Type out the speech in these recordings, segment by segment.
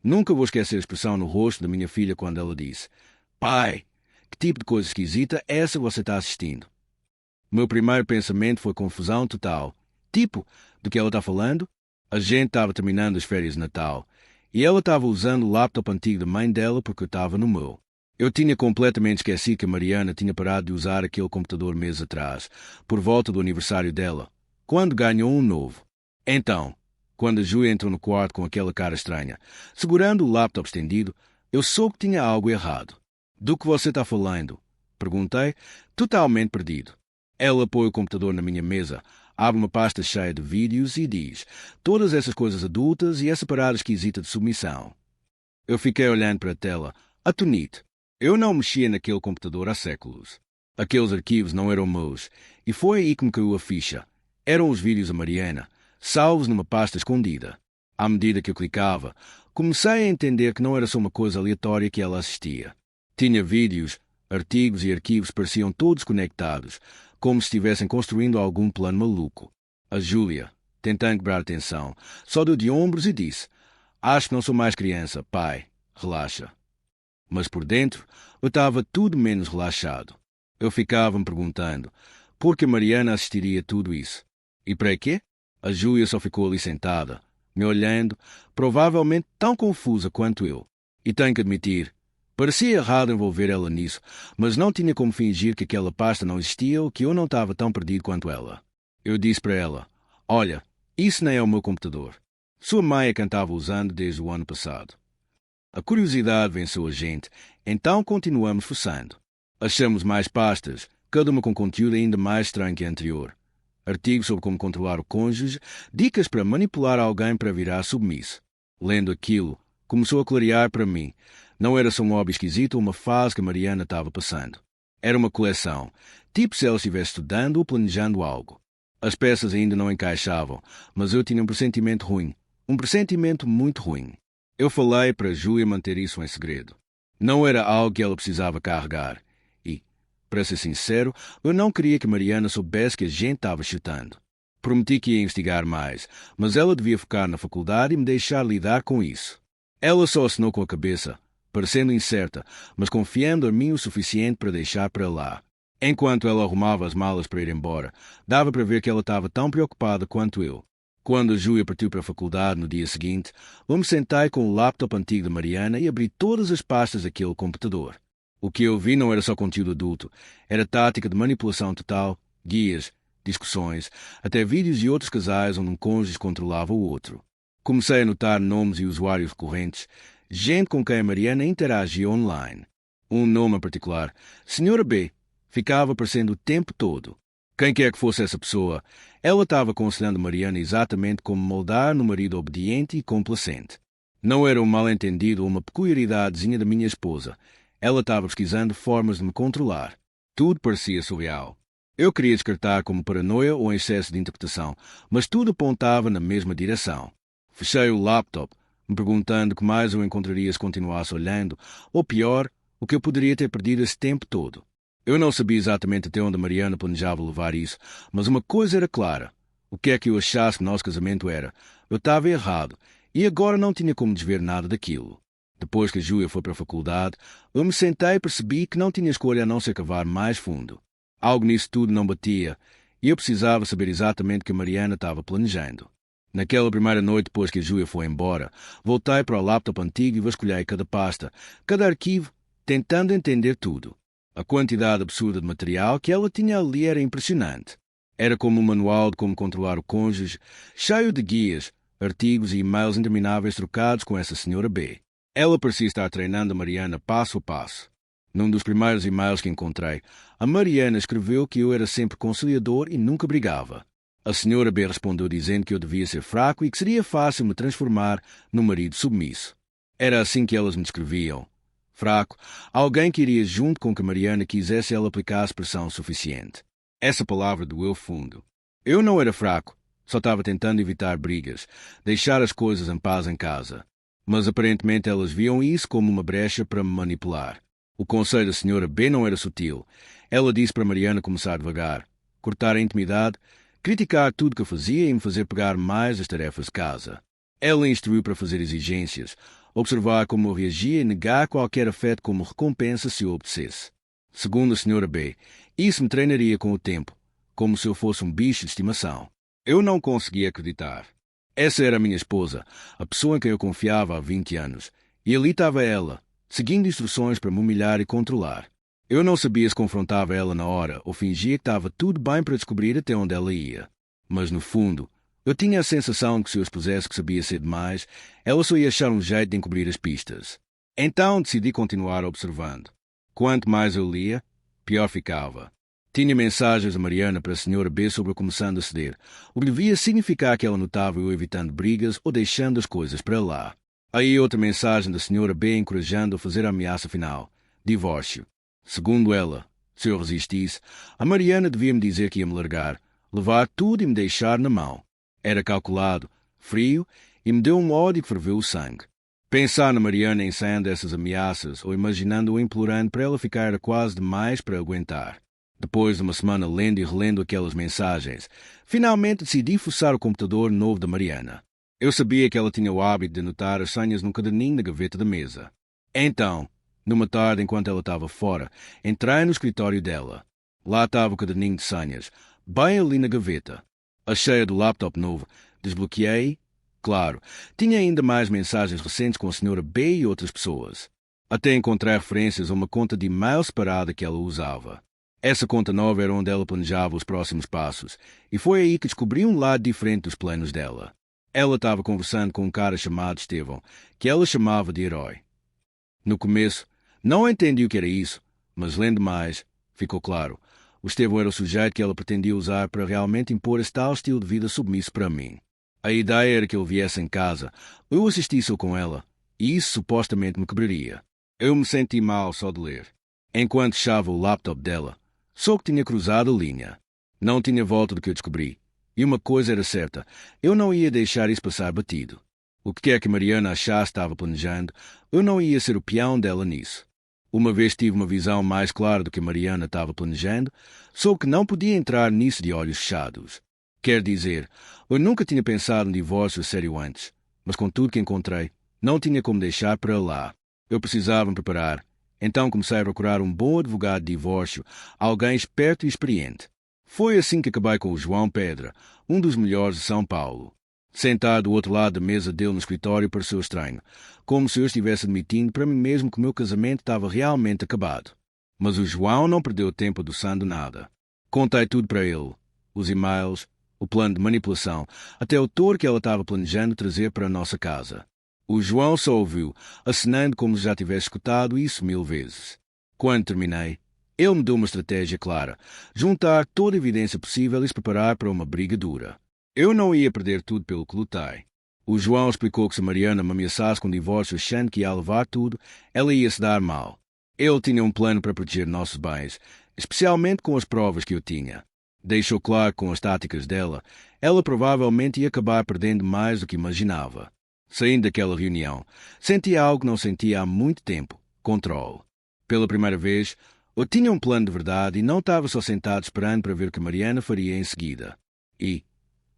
Nunca vou esquecer a expressão no rosto da minha filha quando ela disse: Pai, que tipo de coisa esquisita é essa que você está assistindo? Meu primeiro pensamento foi confusão total. Tipo, do que ela está falando? A gente estava terminando as férias de Natal e ela estava usando o laptop antigo da mãe dela porque eu estava no meu. Eu tinha completamente esquecido que a Mariana tinha parado de usar aquele computador meses atrás, por volta do aniversário dela, quando ganhou um novo. Então, quando a Júlia entrou no quarto com aquela cara estranha, segurando o laptop estendido, eu soube que tinha algo errado. Do que você está falando? Perguntei, totalmente perdido. Ela põe o computador na minha mesa, abre uma pasta cheia de vídeos e diz todas essas coisas adultas e essa parada esquisita de submissão. Eu fiquei olhando para a tela, atonito. Eu não mexia naquele computador há séculos. Aqueles arquivos não eram meus, e foi aí que me caiu a ficha. Eram os vídeos da Mariana, salvos numa pasta escondida. À medida que eu clicava, comecei a entender que não era só uma coisa aleatória que ela assistia. Tinha vídeos, artigos e arquivos pareciam todos conectados, como se estivessem construindo algum plano maluco. A Júlia, tentando quebrar atenção, só deu de ombros e disse: Acho que não sou mais criança, pai. Relaxa. Mas por dentro, eu estava tudo menos relaxado. Eu ficava me perguntando por que Mariana assistiria a tudo isso. E para quê? A Júlia só ficou ali sentada, me olhando, provavelmente tão confusa quanto eu. E tenho que admitir, parecia errado envolver ela nisso, mas não tinha como fingir que aquela pasta não existia ou que eu não estava tão perdido quanto ela. Eu disse para ela: Olha, isso nem é o meu computador. Sua mãe é quem estava usando desde o ano passado. A curiosidade venceu a gente, então continuamos fuçando. Achamos mais pastas, cada uma com conteúdo ainda mais estranho que a anterior. Artigos sobre como controlar o cônjuge, dicas para manipular alguém para virar submisso. Lendo aquilo, começou a clarear para mim. Não era só um hobby esquisito ou uma fase que a Mariana estava passando. Era uma coleção, tipo se ela estivesse estudando ou planejando algo. As peças ainda não encaixavam, mas eu tinha um pressentimento ruim. Um pressentimento muito ruim. Eu falei para a Júlia manter isso em segredo. Não era algo que ela precisava carregar. E, para ser sincero, eu não queria que Mariana soubesse que a gente estava chutando. Prometi que ia investigar mais, mas ela devia focar na faculdade e me deixar lidar com isso. Ela só assinou com a cabeça, parecendo incerta, mas confiando em mim o suficiente para deixar para lá. Enquanto ela arrumava as malas para ir embora, dava para ver que ela estava tão preocupada quanto eu. Quando a Júlia partiu para a faculdade no dia seguinte, eu me sentei com o laptop antigo de Mariana e abri todas as pastas daquele computador. O que eu vi não era só conteúdo adulto, era tática de manipulação total, guias, discussões, até vídeos de outros casais onde um cônjuge controlava o outro. Comecei a notar nomes e usuários recorrentes, gente com quem a Mariana interagia online. Um nome em particular, Senhora B, ficava aparecendo o tempo todo. Quem quer que fosse essa pessoa, ela estava aconselhando Mariana exatamente como moldar no marido obediente e complacente. Não era um mal-entendido ou uma peculiaridadezinha da minha esposa. Ela estava pesquisando formas de me controlar. Tudo parecia surreal. Eu queria descartar como paranoia ou excesso de interpretação, mas tudo apontava na mesma direção. Fechei o laptop, me perguntando o que mais eu encontraria se continuasse olhando, ou pior, o que eu poderia ter perdido esse tempo todo. Eu não sabia exatamente até onde a Mariana planejava levar isso, mas uma coisa era clara. O que é que eu achasse que nosso casamento era? Eu estava errado, e agora não tinha como desver nada daquilo. Depois que a Júlia foi para a faculdade, eu me sentei e percebi que não tinha escolha a não ser cavar mais fundo. Algo nisso tudo não batia, e eu precisava saber exatamente o que a Mariana estava planejando. Naquela primeira noite depois que a Júlia foi embora, voltei para o laptop antigo e vasculhei cada pasta, cada arquivo, tentando entender tudo. A quantidade absurda de material que ela tinha ali era impressionante. Era como um manual de como controlar o cônjuge, cheio de guias, artigos e e-mails intermináveis trocados com essa senhora B. Ela parecia estar treinando a Mariana passo a passo. Num dos primeiros e-mails que encontrei, a Mariana escreveu que eu era sempre conciliador e nunca brigava. A senhora B respondeu dizendo que eu devia ser fraco e que seria fácil me transformar num marido submisso. Era assim que elas me descreviam. Fraco, alguém que iria junto com que Mariana quisesse ela aplicasse pressão suficiente. Essa palavra doeu fundo. Eu não era fraco, só estava tentando evitar brigas, deixar as coisas em paz em casa. Mas aparentemente elas viam isso como uma brecha para me manipular. O conselho da senhora B não era sutil. Ela disse para Mariana começar devagar, cortar a intimidade, criticar tudo que eu fazia e me fazer pegar mais as tarefas de casa. Ela instruiu para fazer exigências, observar como eu reagia e negar qualquer afeto como recompensa se eu obedecesse. Segundo a Sra. B., isso me treinaria com o tempo, como se eu fosse um bicho de estimação. Eu não conseguia acreditar. Essa era a minha esposa, a pessoa em quem eu confiava há 20 anos, e ali estava ela, seguindo instruções para me humilhar e controlar. Eu não sabia se confrontava ela na hora ou fingia que estava tudo bem para descobrir até onde ela ia. Mas, no fundo, eu tinha a sensação de que se eu expusesse que sabia ser demais, ela só ia achar um jeito de encobrir as pistas. Então decidi continuar observando. Quanto mais eu lia, pior ficava. Tinha mensagens da Mariana para a Sra. B sobre eu começando a ceder, o que devia significar que ela notava eu evitando brigas ou deixando as coisas para lá. Aí outra mensagem da Sra. B encorajando a fazer a ameaça final: divórcio. Segundo ela, se eu resistisse, a Mariana devia me dizer que ia me largar, levar tudo e me deixar na mão. Era calculado, frio, e me deu um ódio que ferveu o sangue. Pensar na Mariana ensaiando essas ameaças ou imaginando-o implorando para ela ficar era quase demais para aguentar. Depois de uma semana lendo e relendo aquelas mensagens, finalmente decidi fuçar o computador novo da Mariana. Eu sabia que ela tinha o hábito de anotar as senhas num caderninho na gaveta da mesa. Então, numa tarde, enquanto ela estava fora, entrei no escritório dela. Lá estava o caderninho de senhas, bem ali na gaveta. Achei-a do laptop novo, desbloqueei. Claro, tinha ainda mais mensagens recentes com a Sra. B e outras pessoas. Até encontrei referências a uma conta de e-mail separada que ela usava. Essa conta nova era onde ela planejava os próximos passos, e foi aí que descobri um lado diferente dos planos dela. Ela estava conversando com um cara chamado Estevão, que ela chamava de herói. No começo, não entendi o que era isso, mas lendo mais, ficou claro. O Estevão era o sujeito que ela pretendia usar para realmente impor esse tal estilo de vida submisso para mim. A ideia era que ele viesse em casa, eu assistisse com ela, e isso supostamente me quebraria. Eu me senti mal só de ler. Enquanto fechava o laptop dela, só que tinha cruzado a linha. Não tinha volta do que eu descobri. E uma coisa era certa, eu não ia deixar isso passar batido. O que quer que Mariana achasse estava planejando, eu não ia ser o peão dela nisso. Uma vez tive uma visão mais clara do que Mariana estava planejando, só que não podia entrar nisso de olhos fechados. Quer dizer, eu nunca tinha pensado em divórcio a sério antes, mas com tudo que encontrei, não tinha como deixar para lá. Eu precisava me preparar. Então comecei a procurar um bom advogado de divórcio, alguém esperto e experiente. Foi assim que acabei com o João Pedra, um dos melhores de São Paulo. Sentado do outro lado da mesa dele no escritório pareceu estranho, como se eu estivesse admitindo para mim mesmo que o meu casamento estava realmente acabado. Mas o João não perdeu tempo adoçando nada. Contei tudo para ele, os e-mails, o plano de manipulação, até o touro que ela estava planejando trazer para a nossa casa. O João só ouviu, acenando como se já tivesse escutado isso 1000 vezes. Quando terminei, ele me deu uma estratégia clara, juntar toda a evidência possível e se preparar para uma briga dura. Eu não ia perder tudo pelo que lutei. O João explicou que se Mariana me ameaçasse com divórcio achando que ia levar tudo, ela ia se dar mal. Ele tinha um plano para proteger nossos bens, especialmente com as provas que eu tinha. Deixou claro que com as táticas dela, ela provavelmente ia acabar perdendo mais do que imaginava. Saindo daquela reunião, senti algo que não sentia há muito tempo: controle. Pela primeira vez, eu tinha um plano de verdade e não estava só sentado esperando para ver o que Mariana faria em seguida. E,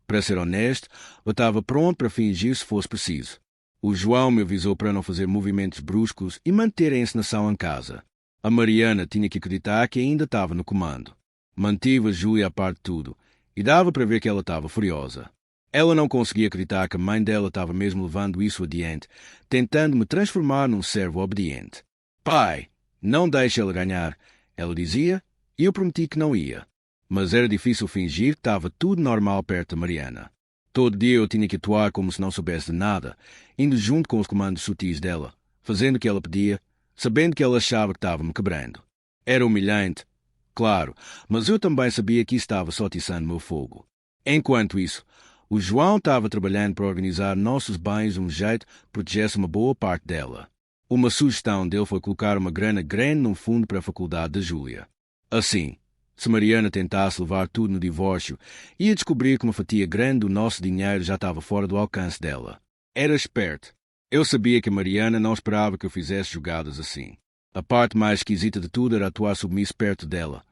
para ser honesto, eu estava pronto para fingir se fosse preciso. O João me avisou para não fazer movimentos bruscos e manter a encenação em casa. A Mariana tinha que acreditar que ainda estava no comando. Mantive a Júlia a par de tudo, e dava para ver que ela estava furiosa. Ela não conseguia acreditar que a mãe dela estava mesmo levando isso adiante, tentando me transformar num servo obediente. Pai, não deixe ela ganhar, ela dizia, e eu prometi que não ia. Mas era difícil fingir que estava tudo normal perto da Mariana. Todo dia eu tinha que atuar como se não soubesse de nada, indo junto com os comandos sutis dela, fazendo o que ela pedia, sabendo que ela achava que estava me quebrando. Era humilhante, claro, mas eu também sabia que isso estava só atiçando meu fogo. Enquanto isso, o João estava trabalhando para organizar nossos bens de um jeito que protegesse uma boa parte dela. Uma sugestão dele foi colocar uma grana grande num fundo para a faculdade da Júlia. Assim, se Mariana tentasse levar tudo no divórcio, ia descobrir que uma fatia grande do nosso dinheiro já estava fora do alcance dela. Era esperto. Eu sabia que Mariana não esperava que eu fizesse jogadas assim. A parte mais esquisita de tudo era atuar submisso perto dela,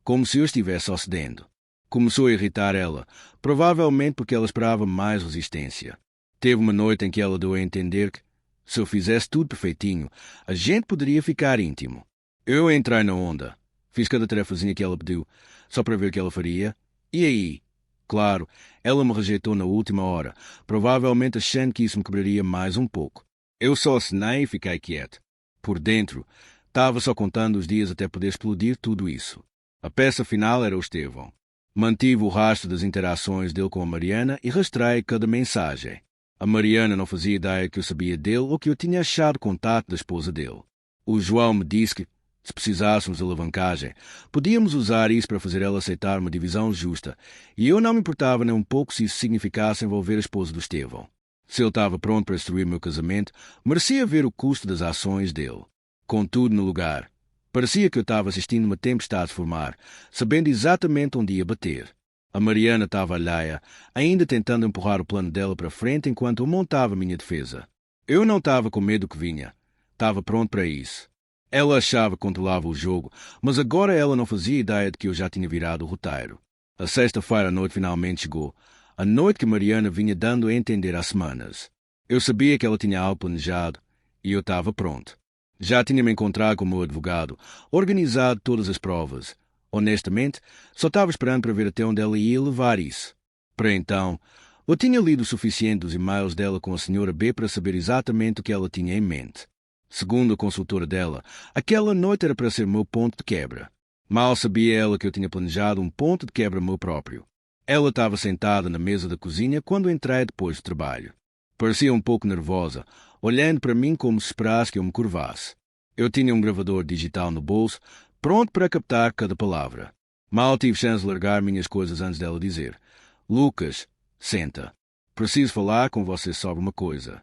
como se eu estivesse só cedendo. Começou a irritar ela, provavelmente porque ela esperava mais resistência. Teve uma noite em que ela deu a entender que, Se eu fizesse tudo perfeitinho, a gente poderia ficar íntimo. Eu entrei na onda. Fiz cada tarefazinha que ela pediu, só para ver o que ela faria. E aí? Claro, ela me rejeitou na última hora, provavelmente achando que isso me quebraria mais um pouco. Eu só assinei e fiquei quieto. Por dentro, estava só contando os dias até poder explodir tudo isso. A peça final era o Estevão. Mantive o rastro das interações dele com a Mariana e rastreei cada mensagem. A Mariana não fazia ideia que eu sabia dele ou que eu tinha achado contato da esposa dele. O João me disse que, se precisássemos alavancagem, podíamos usar isso para fazer ela aceitar uma divisão justa, e eu não me importava nem um pouco se isso significasse envolver a esposa do Estevão. Se ele estava pronto para destruir meu casamento, merecia ver o custo das ações dele. Com tudo no lugar, parecia que eu estava assistindo uma tempestade formar, sabendo exatamente onde ia bater. A Mariana estava alheia, ainda tentando empurrar o plano dela para frente enquanto eu montava a minha defesa. Eu não estava com medo que vinha. Estava pronto para isso. Ela achava que controlava o jogo, mas agora ela não fazia ideia de que eu já tinha virado o roteiro. A sexta-feira à noite finalmente chegou, a noite que Mariana vinha dando a entender há semanas. Eu sabia que ela tinha algo planejado, e eu estava pronto. Já tinha me encontrado com o meu advogado, organizado todas as provas. Honestamente, só estava esperando para ver até onde ela ia levar isso. Para então, eu tinha lido o suficiente dos e-mails dela com a senhora B para saber exatamente o que ela tinha em mente. Segundo a consultora dela, aquela noite era para ser meu ponto de quebra. Mal sabia ela que eu tinha planejado um ponto de quebra meu próprio. Ela estava sentada na mesa da cozinha quando entrei depois do trabalho. Parecia um pouco nervosa, olhando para mim como se esperasse que eu me curvasse. Eu tinha um gravador digital no bolso, pronto para captar cada palavra. Mal tive chance de largar minhas coisas antes dela dizer: Lucas, senta. Preciso falar com você sobre uma coisa.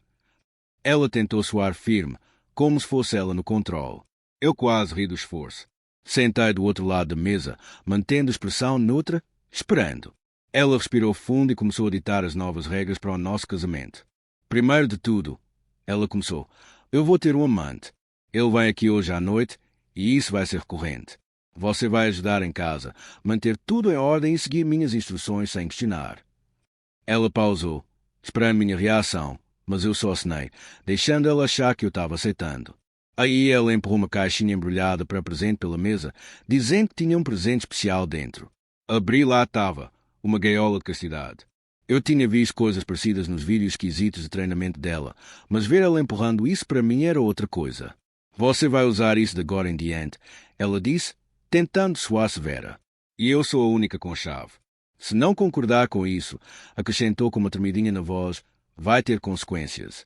Ela tentou soar firme, como se fosse ela no controle. Eu quase ri do esforço. Sentei do outro lado da mesa, mantendo a expressão neutra, esperando. Ela respirou fundo e começou a ditar as novas regras para o nosso casamento. Primeiro de tudo, ela começou: eu vou ter um amante. Ele vem aqui hoje à noite e isso vai ser recorrente. Você vai ajudar em casa, manter tudo em ordem e seguir minhas instruções sem questionar. Ela pausou, esperando minha reação, mas eu só assinei, deixando ela achar que eu estava aceitando. Aí ela empurrou uma caixinha embrulhada para presente pela mesa, dizendo que tinha um presente especial dentro. Abri lá estava, uma gaiola de castidade. Eu tinha visto coisas parecidas nos vídeos esquisitos de treinamento dela, mas ver ela empurrando isso para mim era outra coisa. Você vai usar isso de agora em diante, ela disse, tentando soar severa. E eu sou a única com chave. Se não concordar com isso, acrescentou com uma tremidinha na voz, vai ter consequências.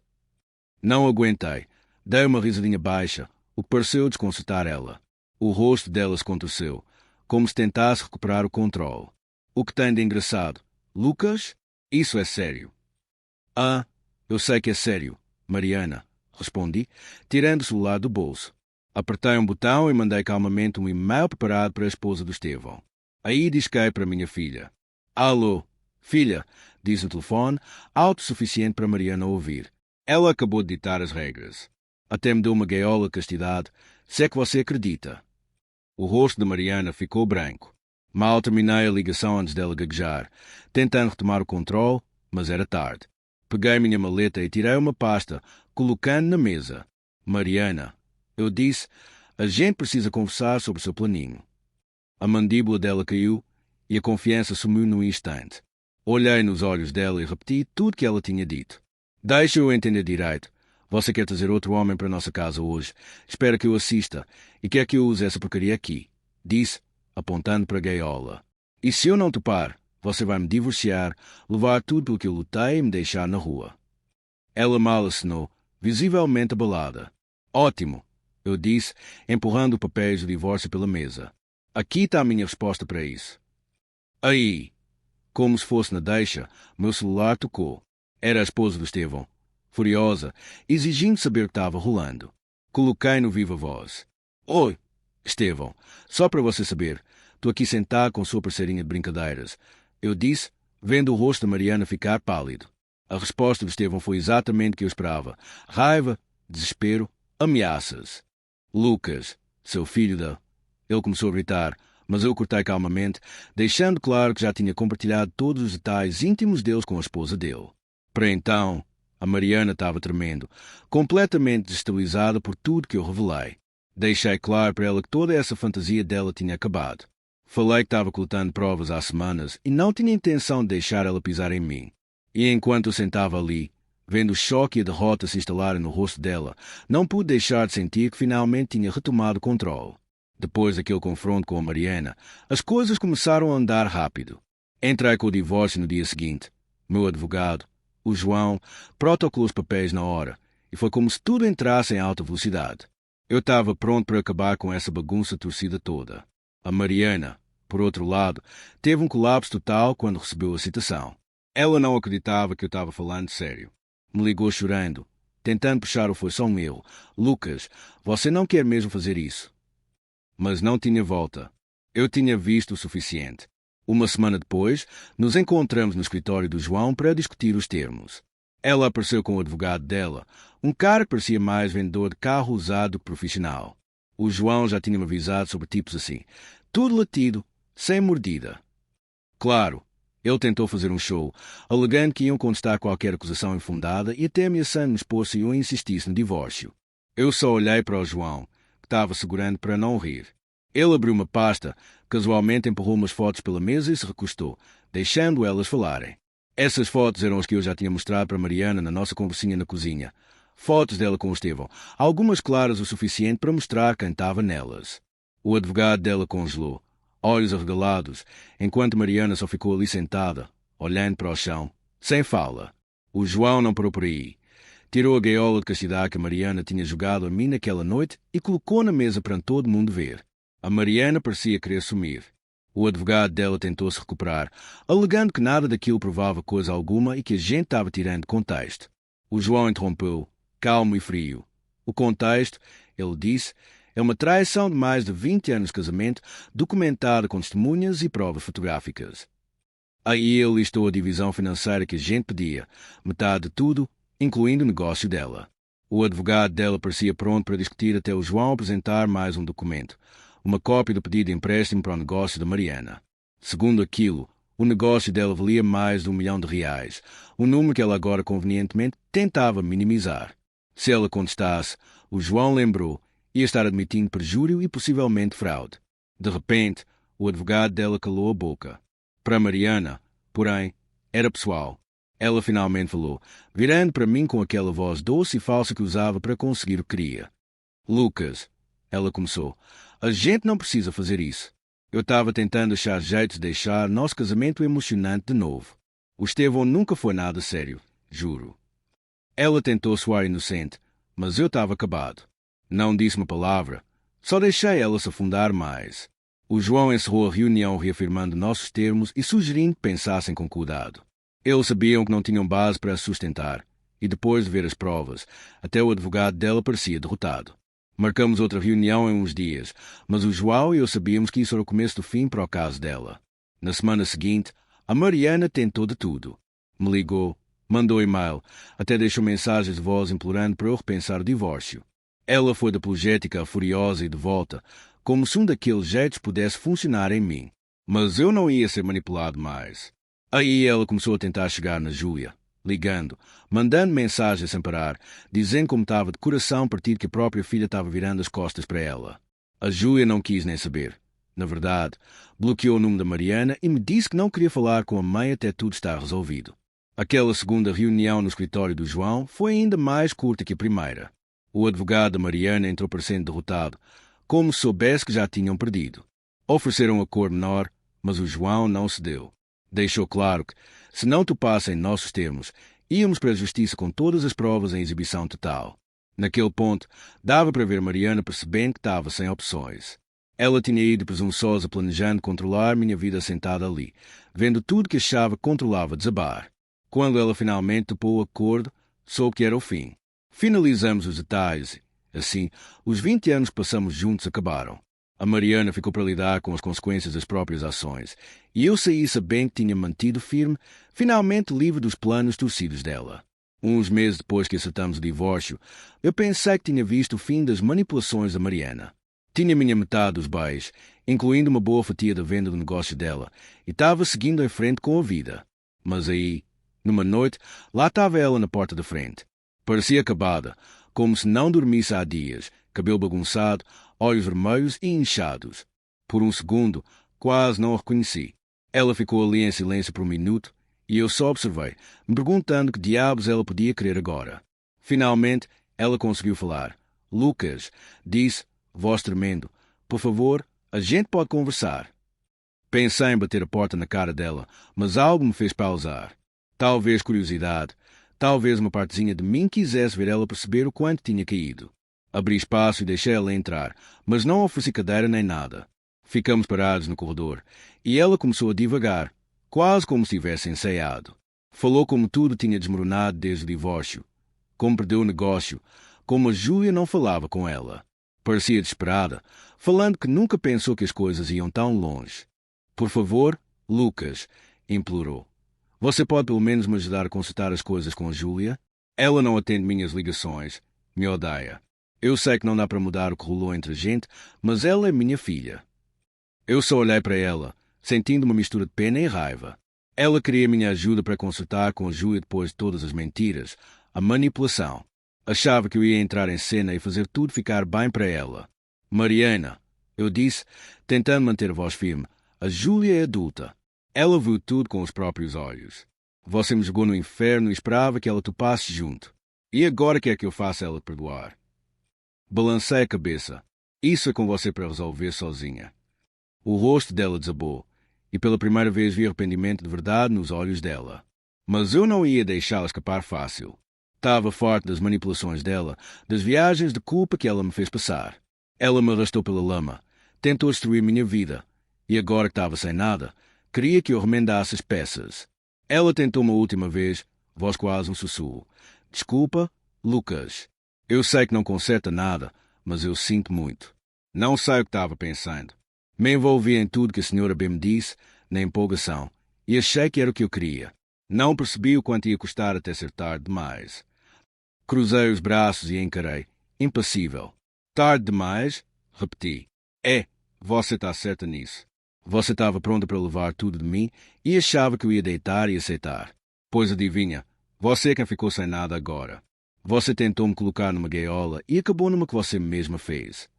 Não aguentei. Dei uma risadinha baixa, o que pareceu desconcertar ela. O rosto dela se contorceu, como se tentasse recuperar o controle. O que tem de engraçado? Lucas? Isso é sério. Ah, eu sei que é sério, Mariana, respondi, tirando o celular do bolso. Apertei um botão e mandei calmamente um e-mail preparado para a esposa do Estevão. Aí disquei para minha filha. Alô, filha, disse no telefone, alto-suficiente para Mariana ouvir. Ela acabou de ditar as regras. Até me deu uma gaiola de castidade, se é que você acredita. O rosto de Mariana ficou branco. Mal terminei a ligação antes dela gaguejar, tentando retomar o controle, mas era tarde. Peguei minha maleta e tirei uma pasta, colocando na mesa. Mariana, eu disse, a gente precisa conversar sobre o seu planinho. A mandíbula dela caiu e a confiança sumiu num instante. Olhei nos olhos dela e repeti tudo que ela tinha dito. Deixa-eu entender direito. Você quer trazer outro homem para a nossa casa hoje. Espera que eu assista e quer que eu use essa porcaria aqui. Disse, apontando para a gaiola. E se eu não topar, você vai me divorciar, levar tudo pelo que eu lutei e me deixar na rua. Ela mal assinou, visivelmente abalada. Ótimo, eu disse, empurrando o papéis do divórcio pela mesa. Aqui está a minha resposta para isso. Aí, como se fosse na deixa, meu celular tocou. Era a esposa do Estevão, furiosa, exigindo saber o que estava rolando. Coloquei no viva voz. Oi, Estevão, só para você saber, estou aqui sentado com sua parceirinha de brincadeiras. Eu disse, vendo o rosto de Mariana ficar pálido. A resposta do Estevão foi exatamente o que eu esperava. Raiva, desespero, ameaças. Lucas, seu filho da... Ele começou a gritar, mas eu cortei calmamente, deixando claro que já tinha compartilhado todos os detalhes íntimos deles com a esposa dele. Para então, A Mariana estava tremendo, completamente desestabilizada por tudo que eu revelei. Deixei claro para ela que toda essa fantasia dela tinha acabado. Falei que estava coletando provas há semanas e não tinha intenção de deixar ela pisar em mim. E enquanto eu sentava ali, vendo o choque e a derrota se instalarem no rosto dela, não pude deixar de sentir que finalmente tinha retomado o controle. Depois daquele confronto com a Mariana, as coisas começaram a andar rápido. Entrei com o divórcio no dia seguinte. Meu advogado, o João, protocolou os papéis na hora, e foi como se tudo entrasse em alta velocidade. Eu estava pronto para acabar com essa bagunça torcida toda. A Mariana, por outro lado, teve um colapso total quando recebeu a citação. Ela não acreditava que eu estava falando sério. Me ligou chorando, tentando puxar o foi só um erro. Lucas, você não quer mesmo fazer isso? Mas não tinha volta. Eu tinha visto o suficiente. Uma semana depois, nos encontramos no escritório do João para discutir os termos. Ela apareceu com o advogado dela, um cara que parecia mais vendedor de carro usado que profissional. O João já tinha me avisado sobre tipos assim, tudo latido, sem mordida. Claro, ele tentou fazer um show, alegando que iam contestar qualquer acusação infundada e até ameaçando me expor se eu insistisse no divórcio. Eu só olhei para o João, que estava segurando para não rir. Ele abriu uma pasta, casualmente empurrou umas fotos pela mesa e se recostou, deixando elas falarem. Essas fotos eram as que eu já tinha mostrado para Mariana na nossa conversinha na cozinha. Fotos dela com o Estevão, algumas claras o suficiente para mostrar quem estava nelas. O advogado dela congelou, olhos arregalados, enquanto Mariana só ficou ali sentada, olhando para o chão, sem fala. O João não parou por aí. Tirou a gaiola de castidade que a Mariana tinha jogado a mim naquela noite e colocou na mesa para todo mundo ver. A Mariana parecia querer sumir. O advogado dela tentou se recuperar, alegando que nada daquilo provava coisa alguma e que a gente estava tirando de contexto. O João interrompeu, calmo e frio. O contexto, ele disse, é uma traição de mais de 20 anos de casamento, documentada com testemunhas e provas fotográficas. Aí ele listou a divisão financeira que a gente pedia, metade de tudo, incluindo o negócio dela. O advogado dela parecia pronto para discutir até o João apresentar mais um documento, uma cópia do pedido de empréstimo para o negócio da Mariana. Segundo aquilo, o negócio dela valia mais de R$1 milhão, um número que ela agora convenientemente tentava minimizar. Se ela contestasse, o João lembrou, ia estar admitindo perjúrio e possivelmente fraude. De repente, o advogado dela calou a boca. Para Mariana, porém, era pessoal. Ela finalmente falou, virando para mim com aquela voz doce e falsa que usava para conseguir o que queria. Lucas, ela começou, a gente não precisa fazer isso. Eu estava tentando achar jeitos de deixar nosso casamento emocionante de novo. O Estevão nunca foi nada sério, juro. Ela tentou soar inocente, mas eu estava acabado. Não disse uma palavra, só deixei ela se afundar mais. O João encerrou a reunião reafirmando nossos termos e sugerindo que pensassem com cuidado. Eles sabiam que não tinham base para se sustentar, e depois de ver as provas, até o advogado dela parecia derrotado. Marcamos outra reunião em uns dias, mas o João e eu sabíamos que isso era o começo do fim para o caso dela. Na semana seguinte, a Mariana tentou de tudo. Me ligou, mandou e-mail, até deixou mensagens de voz implorando para eu repensar o divórcio. Ela foi apologética, furiosa e de volta, como se um daqueles jeitos pudesse funcionar em mim. Mas eu não ia ser manipulado mais. Aí ela começou a tentar chegar na Júlia, ligando, mandando mensagens sem parar, dizendo como estava de coração partido que a própria filha estava virando as costas para ela. A Júlia não quis nem saber. Na verdade, bloqueou o número da Mariana e me disse que não queria falar com a mãe até tudo estar resolvido. Aquela segunda reunião no escritório do João foi ainda mais curta que a primeira. O advogado da Mariana entrou parecendo derrotado, como se soubesse que já tinham perdido. Ofereceram um acordo menor, mas o João não cedeu. Deixou claro que, se não topassem nossos termos, íamos para a justiça com todas as provas em exibição total. Naquele ponto, dava para ver Mariana percebendo que estava sem opções. Ela tinha ido presunçosa planejando controlar minha vida sentada ali, vendo tudo que achava que controlava desabar. Quando ela finalmente topou o acordo, soube que era o fim. Finalizamos os detalhes. Assim, os 20 anos que passamos juntos acabaram. A Mariana ficou para lidar com as consequências das próprias ações, e eu saí sabendo que tinha mantido firme, finalmente livre dos planos torcidos dela. Uns meses depois que acertamos o divórcio, eu pensei que tinha visto o fim das manipulações da Mariana. Tinha minha metade dos bens, incluindo uma boa fatia da venda do negócio dela, e estava seguindo em frente com a vida. Mas aí, Numa noite, lá estava ela na porta da frente. Parecia acabada, como se não dormisse há dias, cabelo bagunçado, olhos vermelhos e inchados. Por um segundo, quase não a reconheci. Ela ficou ali em silêncio por um minuto e eu só observei, me perguntando que diabos ela podia querer agora. Finalmente, ela conseguiu falar. Lucas, disse, voz tremendo, por favor, a gente pode conversar. Pensei em bater a porta na cara dela, mas algo me fez pausar. Talvez curiosidade, talvez uma partezinha de mim quisesse ver ela perceber o quanto tinha caído. Abri espaço e deixei ela entrar, mas não ofereci cadeira nem nada. Ficamos parados no corredor, e ela começou a divagar, quase como se tivesse ensaiado. Falou como tudo tinha desmoronado desde o divórcio, como perdeu o negócio, como a Júlia não falava com ela. Parecia desesperada, falando que nunca pensou que as coisas iam tão longe. Por favor, Lucas, implorou. Você pode pelo menos me ajudar a consertar as coisas com a Júlia? Ela não atende minhas ligações, me odeia. Eu sei que não dá para mudar o que rolou entre a gente, mas ela é minha filha. Eu só olhei para ela, sentindo uma mistura de pena e raiva. Ela queria minha ajuda para consertar com a Júlia depois de todas as mentiras, a manipulação. Achava que eu ia entrar em cena e fazer tudo ficar bem para ela. Mariana, eu disse, tentando manter a voz firme, a Júlia é adulta. Ela viu tudo com os próprios olhos. Você me jogou no inferno e esperava que ela topasse junto. E agora quer que eu faça ela perdoar? Balancei a cabeça. Isso é com você para resolver sozinha. O rosto dela desabou, e pela primeira vez vi arrependimento de verdade nos olhos dela. Mas eu não ia deixá-la escapar fácil. Estava farto das manipulações dela, das viagens de culpa que ela me fez passar. Ela me arrastou pela lama, tentou destruir minha vida, e agora que estava sem nada, queria que eu remendasse as peças. Ela tentou uma última vez, voz quase um sussurro. Desculpa, Lucas. Eu sei que não conserta nada, mas eu sinto muito. Não sei o que estava pensando. Me envolvi em tudo que a senhora B me disse, na empolgação, e achei que era o que eu queria. Não percebi o quanto ia custar até ser tarde demais. Cruzei os braços e encarei, impassível. Tarde demais? Repeti. Você está certa nisso. Você estava pronta para levar tudo de mim e achava que eu ia deitar e aceitar. Pois adivinha, você é quem ficou sem nada agora. Você tentou me colocar numa gaiola e acabou numa que você mesma fez.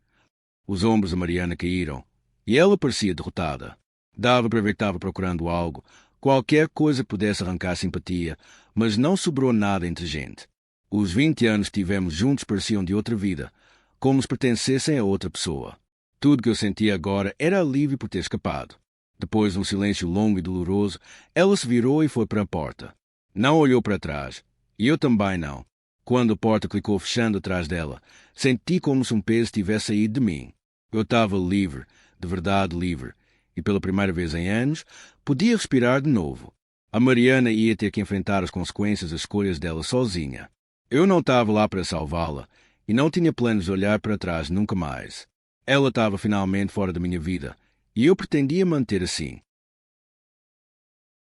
Os ombros da Mariana caíram e ela parecia derrotada. Dava para ver que estava procurando algo, qualquer coisa que pudesse arrancar simpatia, mas não sobrou nada entre gente. Os 20 anos que tivemos juntos pareciam de outra vida, como se pertencessem a outra pessoa. Tudo que eu sentia agora era alívio por ter escapado. Depois de um silêncio longo e doloroso, ela se virou e foi para a porta. Não olhou para trás, e eu também não. Quando a porta clicou fechando atrás dela, senti como se um peso tivesse saído de mim. Eu estava livre, de verdade livre, e pela primeira vez em anos, podia respirar de novo. A Mariana ia ter que enfrentar as consequências das escolhas dela sozinha. Eu não estava lá para salvá-la, e não tinha planos de olhar para trás nunca mais. Ela estava finalmente fora da minha vida, e eu pretendia manter assim.